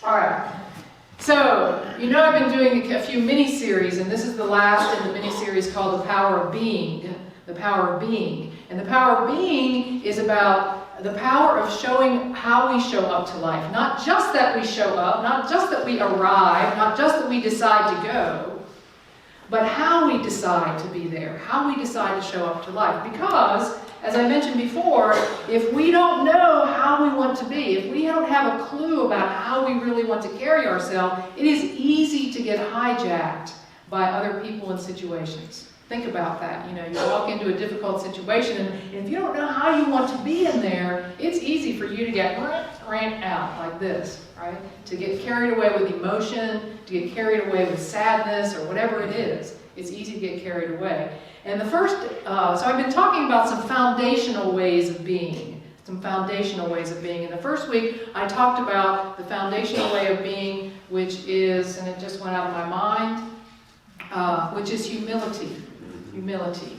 All right. So, you know I've been doing a few mini-series, and this is the last in the mini-series called The Power of Being. The Power of Being. And the Power of Being is about the power of showing how we show up to life. Not just that we show up, not just that we arrive, not just that we decide to go, but how we decide to be there, how we decide to show up to life. Because, as I mentioned before, if we don't know how we want to be, if we don't have a clue about how we really want to carry ourselves, it is easy to get hijacked by other people and situations. Think about that. You know, you walk into a difficult situation, and if you don't know how you want to be in there, it's easy for you to get rant out like this, right? To get carried away with emotion, to get carried away with sadness, or whatever it is. It's easy to get carried away. And the first, so I've been talking about some foundational ways of being. Some foundational ways of being. In the first week, I talked about the foundational way of being, which is, and it just went out of my mind, which is humility. Humility.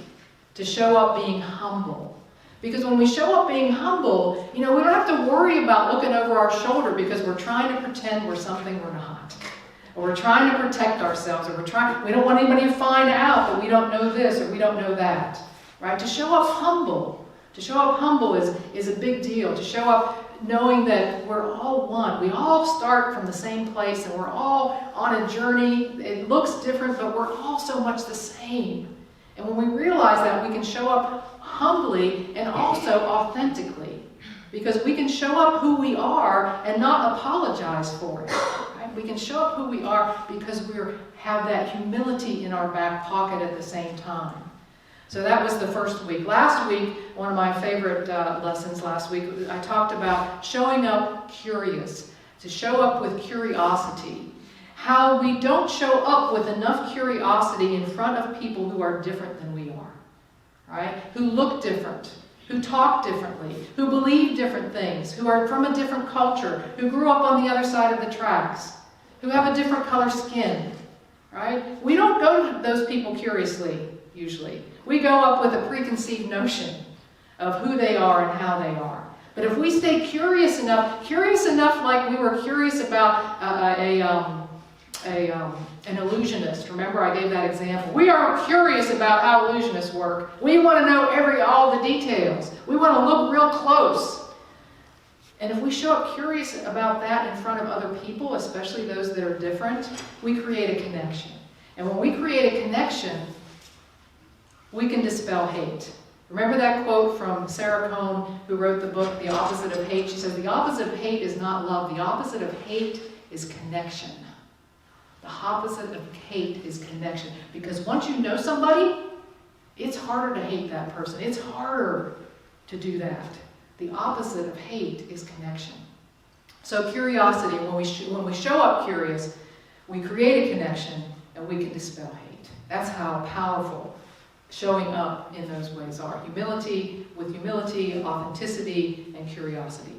To show up being humble. Because when we show up being humble, you know, we don't have to worry about looking over our shoulder because we're trying to pretend we're something we're not. Or we're trying to protect ourselves, or we don't want anybody to find out that we don't know this or we don't know that. Right? To show up humble. To show up humble is a big deal. To show up knowing that we're all one. We all start from the same place and we're all on a journey. It looks different, but we're all so much the same. And when we realize that, we can show up humbly and also authentically. Because we can show up who we are and not apologize for it. Right? We can show up who we are because we have that humility in our back pocket at the same time. So that was the first week. Last week, one of my favorite lessons last week, I talked about showing up curious. To show up with curiosity. How we don't show up with enough curiosity in front of people who are different than we are. Right? Who look different. Who talk differently, who believe different things, who are from a different culture, who grew up on the other side of the tracks, who have a different color skin, right? We don't go to those people curiously, usually. We go up with a preconceived notion of who they are and how they are. But if we stay curious enough like we were curious about an illusionist. Remember, I gave that example. We are curious about how illusionists work. We want to know all the details. We want to look real close. And if we show up curious about that in front of other people, especially those that are different, we create a connection. And when we create a connection, we can dispel hate. Remember that quote from Sarah Cohn, who wrote the book, The Opposite of Hate? She says, the opposite of hate is not love. The opposite of hate is connection. The opposite of hate is connection. Because once you know somebody, it's harder to hate that person. It's harder to do that. The opposite of hate is connection. So curiosity, when we show up curious, we create a connection and we can dispel hate. That's how powerful showing up in those ways are. Humility, authenticity, and curiosity.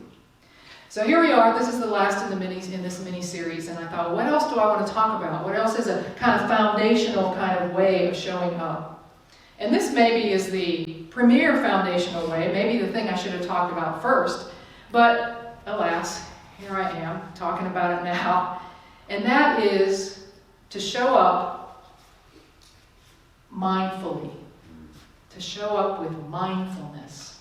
So here we are. This is the last in this mini-series, and I thought, what else do I want to talk about? What else is a kind of foundational kind of way of showing up? And this maybe is the premier foundational way, maybe the thing I should have talked about first, but alas, here I am talking about it now. And that is to show up mindfully, to show up with mindfulness.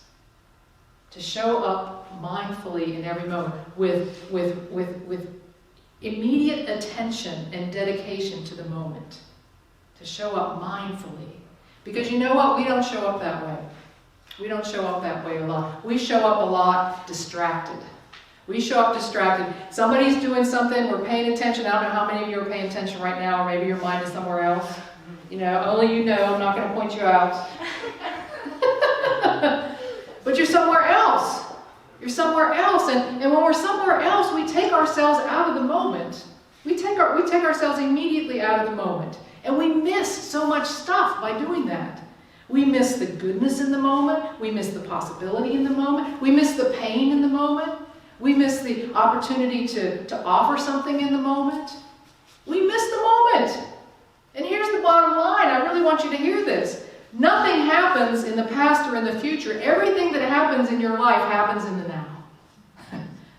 To show up mindfully in every moment with immediate attention and dedication to the moment. To show up mindfully. Because you know what? We don't show up that way. We don't show up that way a lot. We show up a lot distracted. We show up distracted. Somebody's doing something, we're paying attention. I don't know how many of you are paying attention right now, or maybe your mind is somewhere else. You know, only you know. I'm not going to point you out. But you're somewhere else. You're somewhere else. And when we're somewhere else, we take ourselves out of the moment. We take ourselves immediately out of the moment. And we miss so much stuff by doing that. We miss the goodness in the moment. We miss the possibility in the moment. We miss the pain in the moment. We miss the opportunity to offer something in the moment. We miss the moment. And here's the bottom line. I really want you to hear this. Nothing happens in the past or in the future. Everything that happens in your life happens in the now.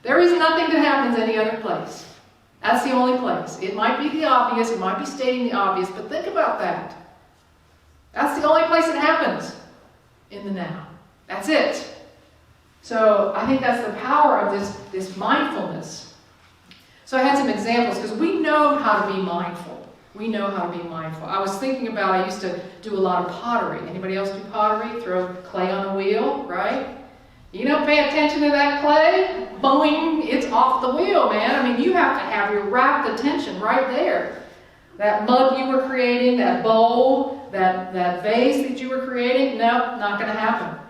There is nothing that happens any other place. That's the only place. It might be the obvious, it might be stating the obvious, but think about that. That's the only place it happens, in the now. That's it. So I think that's the power of this mindfulness. So I had some examples, because we know how to be mindful. We know how to be mindful. I was thinking about, I used to do a lot of pottery. Anybody else do pottery? Throw clay on a wheel, right? You don't pay attention to that clay, boing, it's off the wheel, man. I mean, you have to have your rapt attention right there. That mug you were creating, that bowl, that vase that you were creating, nope, not going to happen.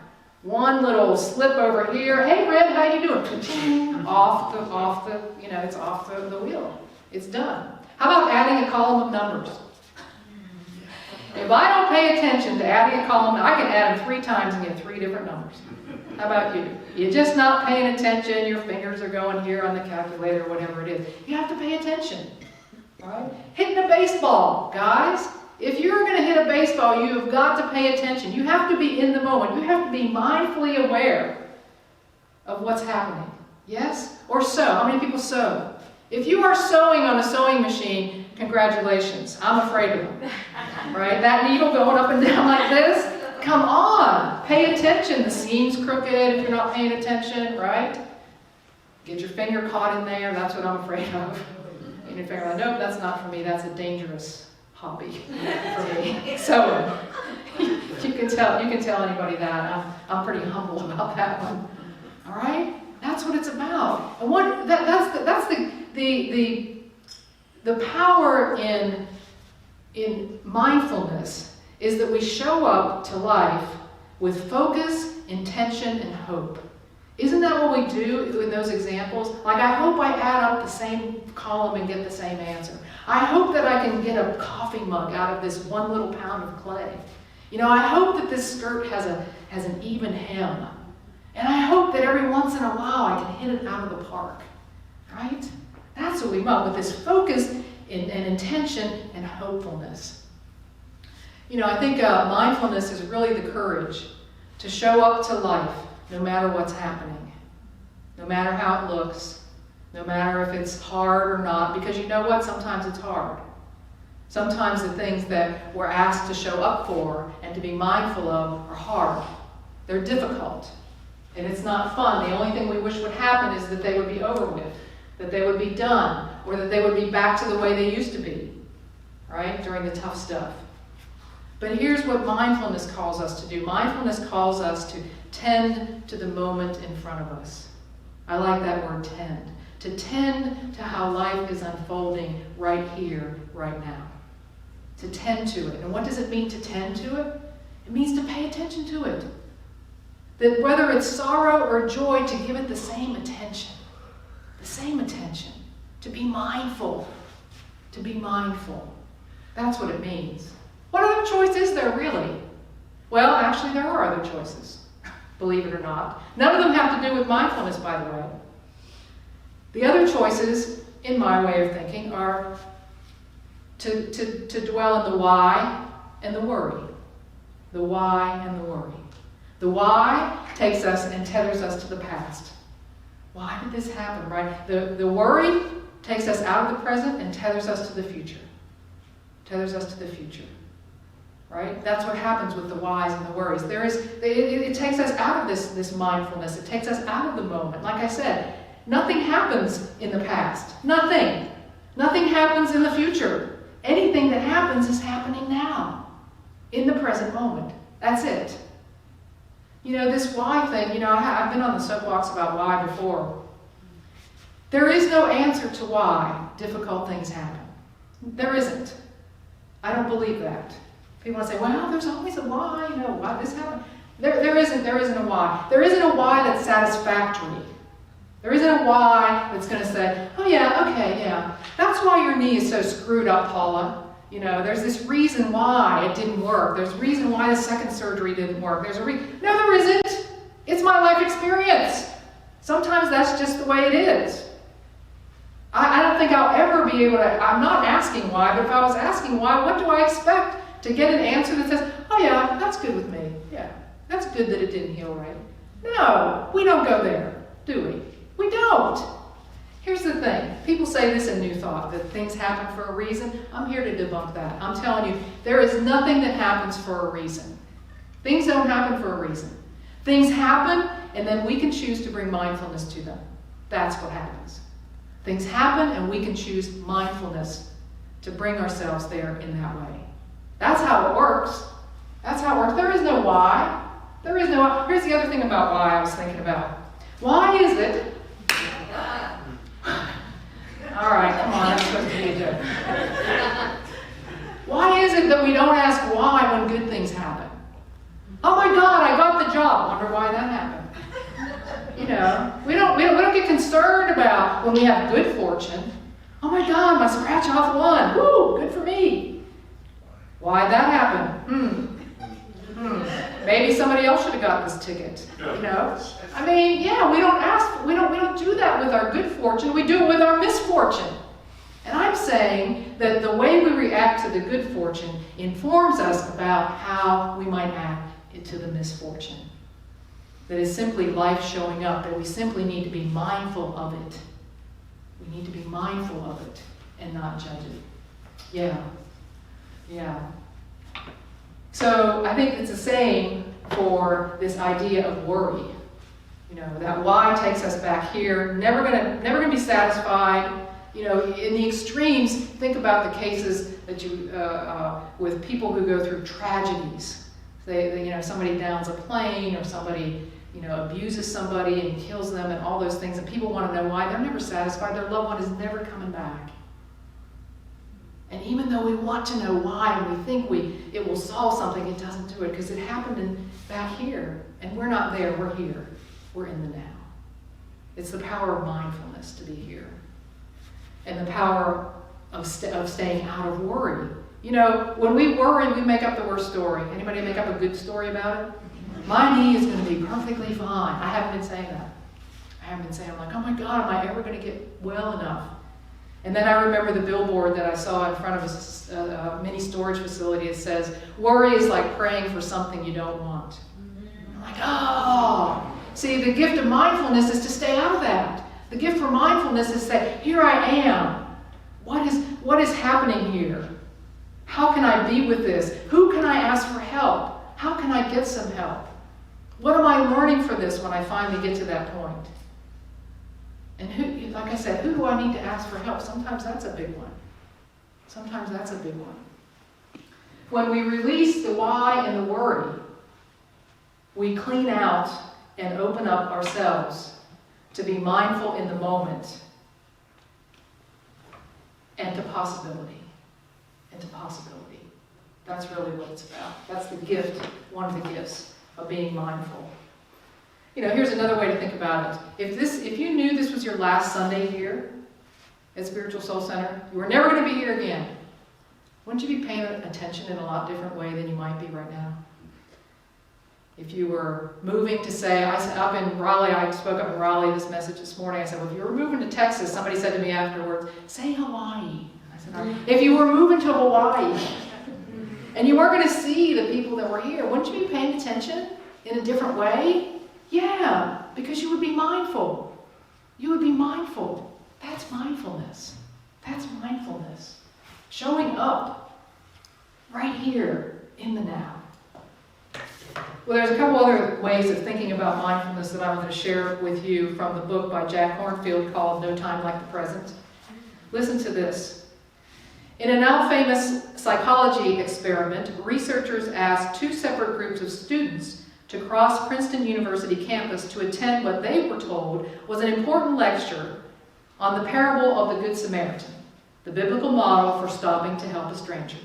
One little slip over here, hey Red, how you doing? It's off the wheel. It's done. How about adding a column of numbers? If I don't pay attention to adding a column, I can add them 3 times and get 3 different numbers. How about you? You're just not paying attention, your fingers are going here on the calculator, whatever it is. You have to pay attention. Right? Hitting a baseball, guys. If you're going to hit a baseball, you have got to pay attention. You have to be in the moment. You have to be mindfully aware of what's happening. Yes? Or sew. How many people sew? If you are sewing on a sewing machine, congratulations. I'm afraid of them. Right? That needle going up and down like this. Come on. Pay attention. The seam's crooked if you're not paying attention, right? Get your finger caught in there. That's what I'm afraid of. And you figure out, nope, that's not for me. That's a dangerous hobby for me. So you can tell anybody that. I'm pretty humble about that one. All right, that's what it's about. And that's the power in mindfulness is that we show up to life with focus, intention, and hope. Isn't that what we do in those examples? Like, I hope I add up the same column and get the same answer. I hope that I can get a coffee mug out of this 1 little pound of clay. You know, I hope that this skirt has an even hem. And I hope that every once in a while I can hit it out of the park. Right? That's what we want, with this focus and intention and hopefulness. You know, I think mindfulness is really the courage to show up to life no matter what's happening, no matter how it looks, no matter if it's hard or not, because you know what? Sometimes it's hard. Sometimes the things that we're asked to show up for and to be mindful of are hard. They're difficult. And it's not fun. The only thing we wish would happen is that they would be over with, that they would be done, or that they would be back to the way they used to be, right, during the tough stuff. But here's what mindfulness calls us to do. Mindfulness calls us to tend to the moment in front of us. I like that word, tend. To tend to how life is unfolding right here, right now. To tend to it. And what does it mean to tend to it? It means to pay attention to it. That whether it's sorrow or joy, to give it the same attention. The same attention. To be mindful. To be mindful. That's what it means. What other choice is there, really? Well, actually, there are other choices, believe it or not. None of them have to do with mindfulness, by the way. The other choices, in my way of thinking, are to dwell in the why and the worry. The why and the worry. The why takes us and tethers us to the past. Why did this happen, right? The worry takes us out of the present and tethers us to the future. Tethers us to the future. Right? That's what happens with the whys and the worries. It takes us out of this mindfulness. It takes us out of the moment. Like I said, nothing happens in the past. Nothing. Nothing happens in the future. Anything that happens is happening now, in the present moment. That's it. You know, this why thing, I've been on the soapbox about why before. There is no answer to why difficult things happen. There isn't. I don't believe that. People want to say, well, there's always a why, why this happened. There isn't a why. There isn't a why that's satisfactory. There isn't a why that's going to say, oh yeah, okay, yeah. That's why your knee is so screwed up, Paula. There's this reason why it didn't work. There's a reason why the second surgery didn't work. No, there isn't. It's my life experience. Sometimes that's just the way it is. I don't think I'll ever be able to, I'm not asking why, but if I was asking why, what do I expect? To get an answer that says, oh yeah, that's good with me. Yeah, that's good that it didn't heal right. No, we don't go there, do we? We don't. Here's the thing. people say this in New Thought, that things happen for a reason. I'm here to debunk that. I'm telling you, there is nothing that happens for a reason. Things don't happen for a reason. Things happen, and then we can choose to bring mindfulness to them. That's what happens. Things happen, and we can choose mindfulness to bring ourselves there in that way. That's how it works. That's how it works. There is no why. There is no why. Here's the other thing about why I was thinking about. Why is it? All right, come on, that's supposed to be a joke. Why is it that we don't ask why when good things happen? Oh my God, I got the job. Wonder why that happened. You know, we don't get concerned about when we have good fortune. Oh my God, my scratch off won. Woo, good for me. Why'd that happen? Maybe somebody else should have got this ticket. You know? I mean, yeah, we don't do that with our good fortune. We do it with our misfortune. And I'm saying that the way we react to the good fortune informs us about how we might act to the misfortune. That is simply life showing up, that we simply need to be mindful of it. We need to be mindful of it and not judge it. Yeah. So I think it's the same for this idea of worry. You know, that why takes us back here. Never gonna be satisfied. You know, in the extremes, think about the cases that you with people who go through tragedies. They, you know, somebody downs a plane, or somebody, you know, abuses somebody and kills them, and all those things. And people want to know why. They're never satisfied. Their loved one is never coming back. And even though we want to know why, and we think it will solve something, it doesn't do it, because it happened back here, and we're not there. We're here. We're in the now. It's the power of mindfulness to be here, and the power of staying out of worry. You know, when we worry, we make up the worst story. Anybody make up a good story about it? My knee is going to be perfectly fine. I haven't been saying that. I'm like, oh my God, am I ever going to get well enough? And then I remember the billboard that I saw in front of a mini storage facility. It says, worry is like praying for something you don't want. I'm like, oh. See, the gift of mindfulness is to stay out of that. The gift for mindfulness is to say, here I am. What is happening here? How can I be with this? Who can I ask for help? How can I get some help? What am I learning for this when I finally get to that point? And who, like I said, who do I need to ask for help? Sometimes that's a big one. When we release the why and the worry, we clean out and open up ourselves to be mindful in the moment and to possibility. That's really what it's about. That's the gift, one of the gifts of being mindful. You know, here's another way to think about it. If you knew this was your last Sunday here at Spiritual Soul Center, you were never going to be here again, wouldn't you be paying attention in a lot different way than you might be right now? If you were moving to say, I spoke up in Raleigh this message this morning. I said, well, if you were moving to Texas, somebody said to me afterwards, say Hawaii. I said, if you were moving to Hawaii and you weren't going to see the people that were here, wouldn't you be paying attention in a different way? Yeah, because you would be mindful. You would be mindful. That's mindfulness. Showing up right here in the now. Well, there's a couple other ways of thinking about mindfulness that I want to share with you from the book by Jack Kornfield called No Time Like the Present. Listen to this. In a now famous psychology experiment, researchers asked two separate groups of students to cross Princeton University campus to attend what they were told was an important lecture on the parable of the Good Samaritan, the biblical model for stopping to help a stranger.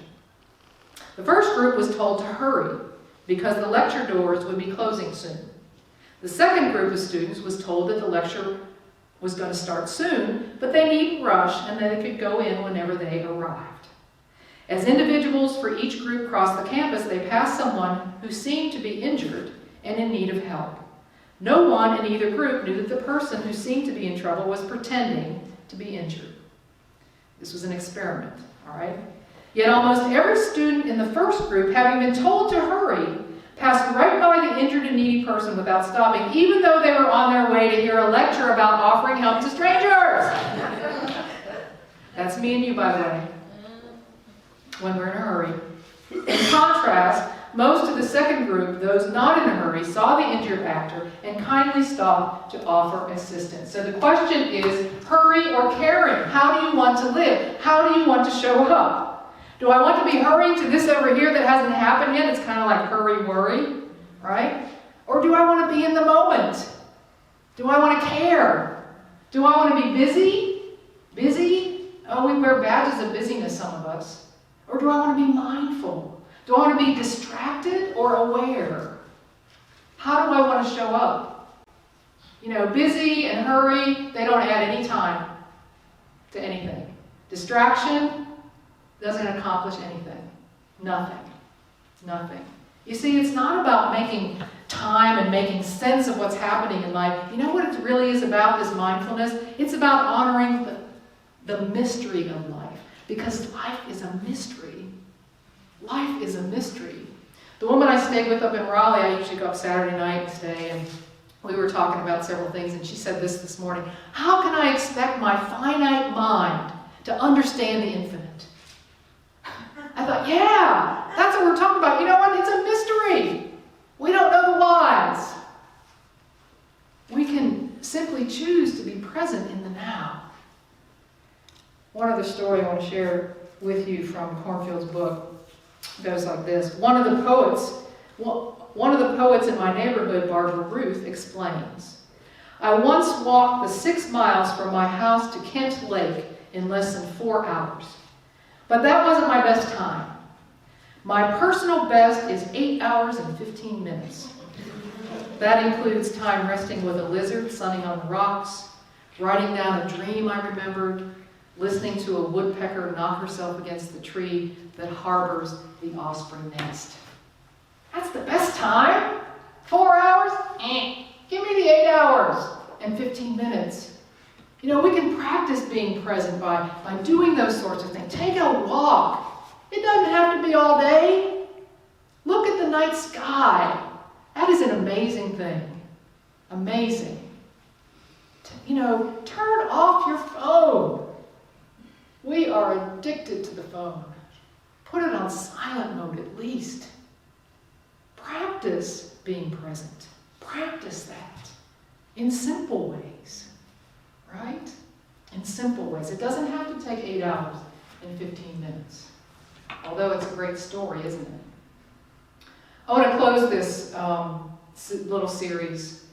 The first group was told to hurry because the lecture doors would be closing soon. The second group of students was told that the lecture was going to start soon, but they needn't rush and that they could go in whenever they arrived. As individuals for each group crossed the campus, they passed someone who seemed to be injured and in need of help. No one in either group knew that the person who seemed to be in trouble was pretending to be injured. This was an experiment, all right? Yet almost every student in the first group, having been told to hurry, passed right by the injured and needy person without stopping, even though they were on their way to hear a lecture about offering help to strangers. That's me and you, by the way, when we're in a hurry. In contrast, most of the second group, those not in a hurry, saw the injured actor and kindly stopped to offer assistance. So the question is, hurry or caring? How do you want to live? How do you want to show up? Do I want to be hurrying to this over here that hasn't happened yet? It's kind of like hurry, worry, right? Or do I want to be in the moment? Do I want to care? Do I want to be busy? Busy? Oh, we wear badges of busyness, some of us. Or do I want to be mindful? Do I want to be distracted or aware? How do I want to show up? You know, busy and hurry, they don't add any time to anything. Distraction doesn't accomplish anything. Nothing. Nothing. You see, it's not about making time and making sense of what's happening in life. You know what it really is about, this mindfulness? It's about honoring the mystery of life. Because life is a mystery. Life is a mystery. The woman I stayed with up in Raleigh, I usually go up Saturday night and stay, and we were talking about several things, and she said this morning: how can I expect my finite mind to understand the infinite? I thought, yeah, that's what we're talking about. You know what? It's a mystery. We don't know the whys. We can simply choose to be present in the now. One other story I want to share with you from Cornfield's book goes like this. One of the poets in my neighborhood, Barbara Ruth, explains, I once walked the 6 miles from my house to Kent Lake in less than 4 hours. But that wasn't my best time. My personal best is 8 hours and 15 minutes. That includes time resting with a lizard sunning on the rocks, writing down a dream I remembered, listening to a woodpecker knock herself against the tree that harbors the offspring nest. That's the best time? 4 hours? Give me the 8 hours and 15 minutes. You know, we can practice being present by doing those sorts of things. Take a walk. It doesn't have to be all day. Look at the night sky. That is an amazing thing. Amazing. You know, turn off your phone. We are addicted to the phone. Put it on silent mode at least. Practice being present. Practice that in simple ways, right? In simple ways. It doesn't have to take 8 hours and 15 minutes. Although it's a great story, isn't it? I want to close this little series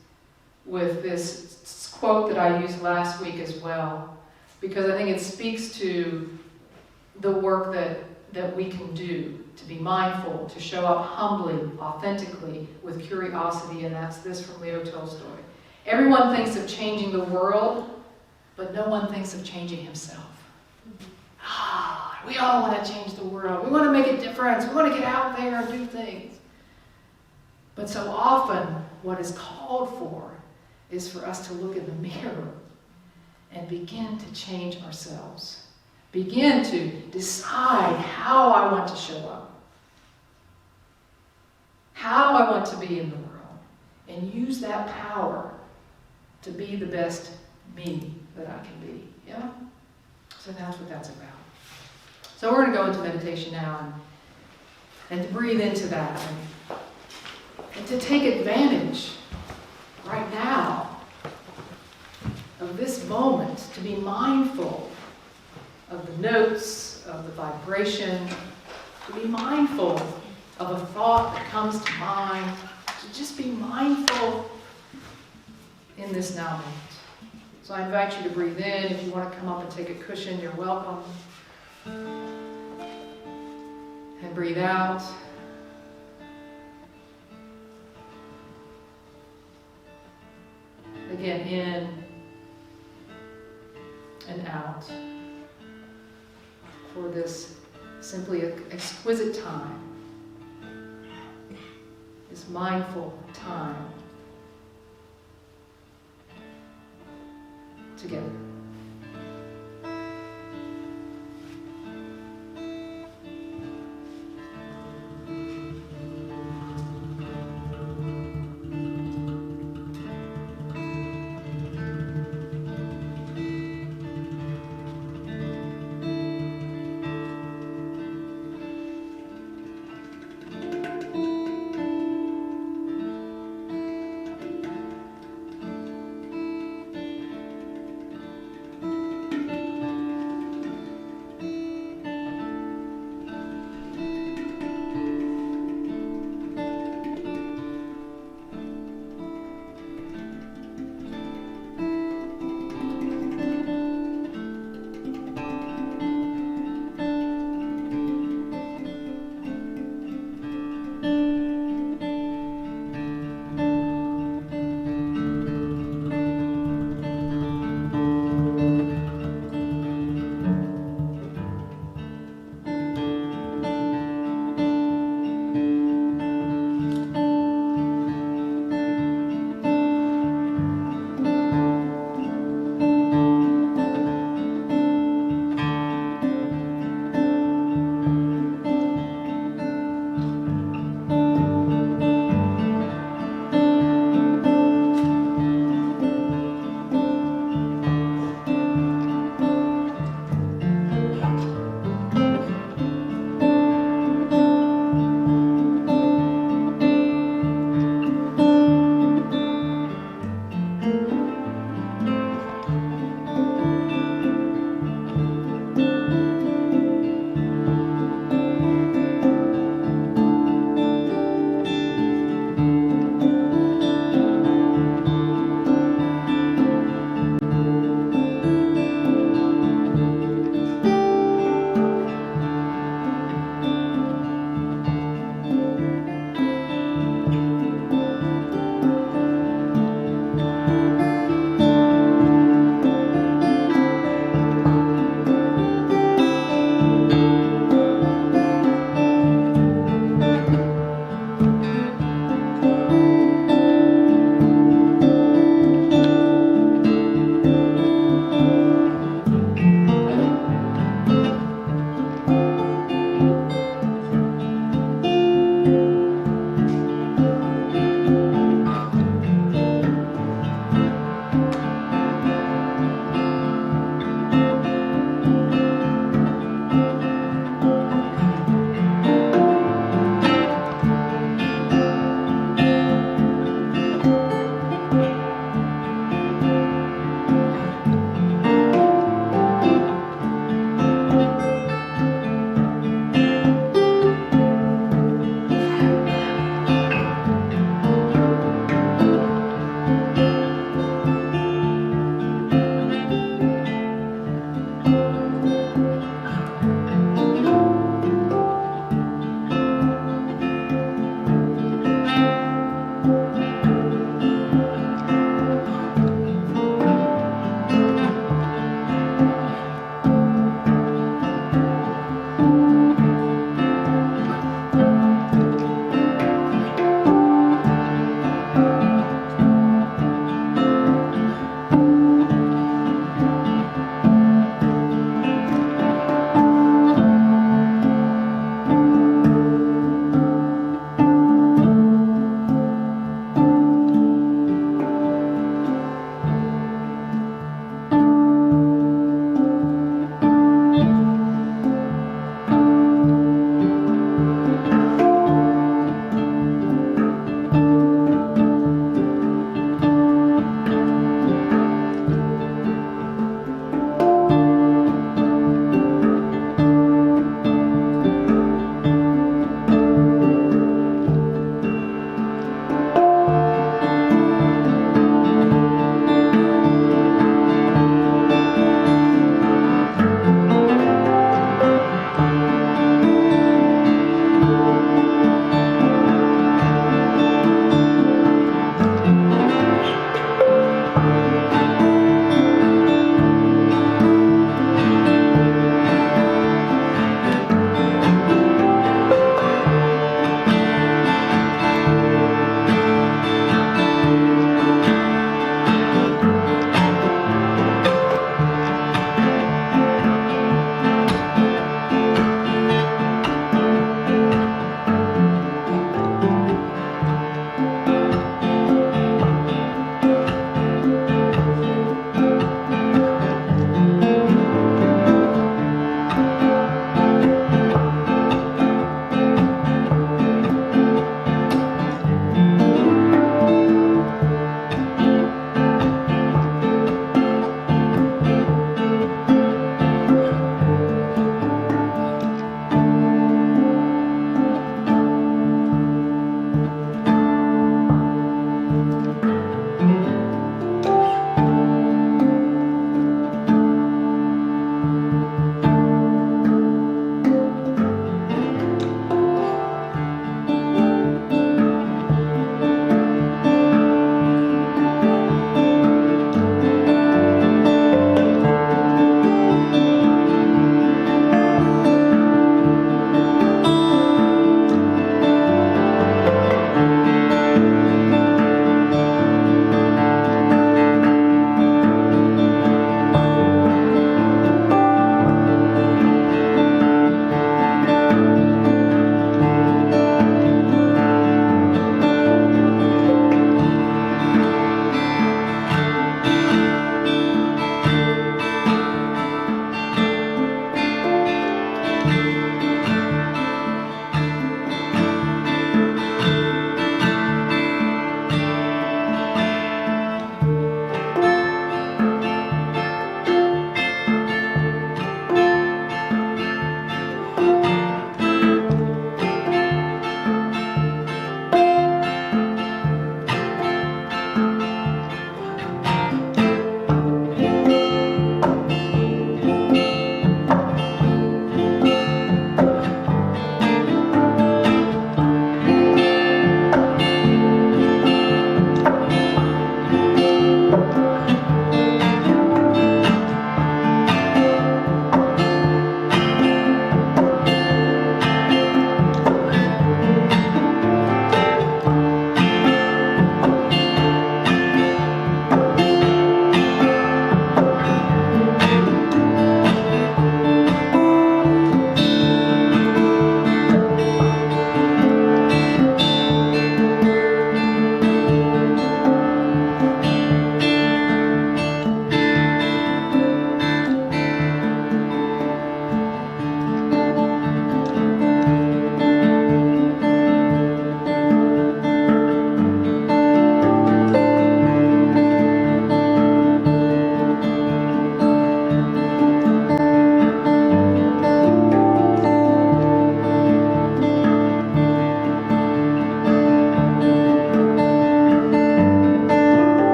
with this quote that I used last week as well, because I think it speaks to the work that we can do to be mindful, to show up humbly, authentically, with curiosity, and that's this from Leo Tolstoy. Everyone thinks of changing the world, but no one thinks of changing himself. We all want to change the world. We want to make a difference. We want to get out there and do things. But so often, what is called for is for us to look in the mirror and begin to change ourselves. Begin to decide how I want to show up. How I want to be in the world. And use that power to be the best me that I can be. Yeah? So that's what that's about. So we're going to go into meditation now and to breathe into that and to take advantage right now of this moment, to be mindful of the notes, of the vibration, to be mindful of a thought that comes to mind, to just be mindful in this now moment. So I invite you to breathe in. If you want to come up and take a cushion, you're welcome. And breathe out. Again, in and out. For this simply exquisite time. This mindful time together.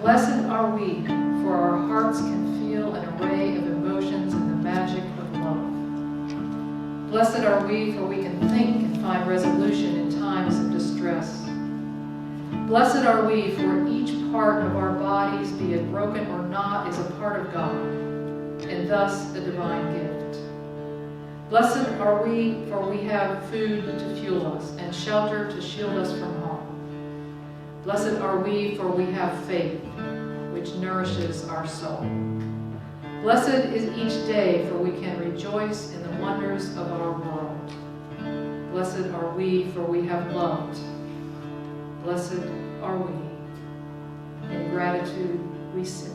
Blessed are we, for our hearts can feel an array of emotions in the magic of love. Blessed are we, for we can think and find resolution in times of distress. Blessed are we, for each part of our bodies, be it broken or not, is a part of God, and thus a divine gift. Blessed are we, for we have food to fuel us and shelter to shield us from harm. Blessed are we, for we have faith, which nourishes our soul. Blessed is each day, for we can rejoice in the wonders of our world. Blessed are we, for we have loved. Blessed are we. In gratitude we sit.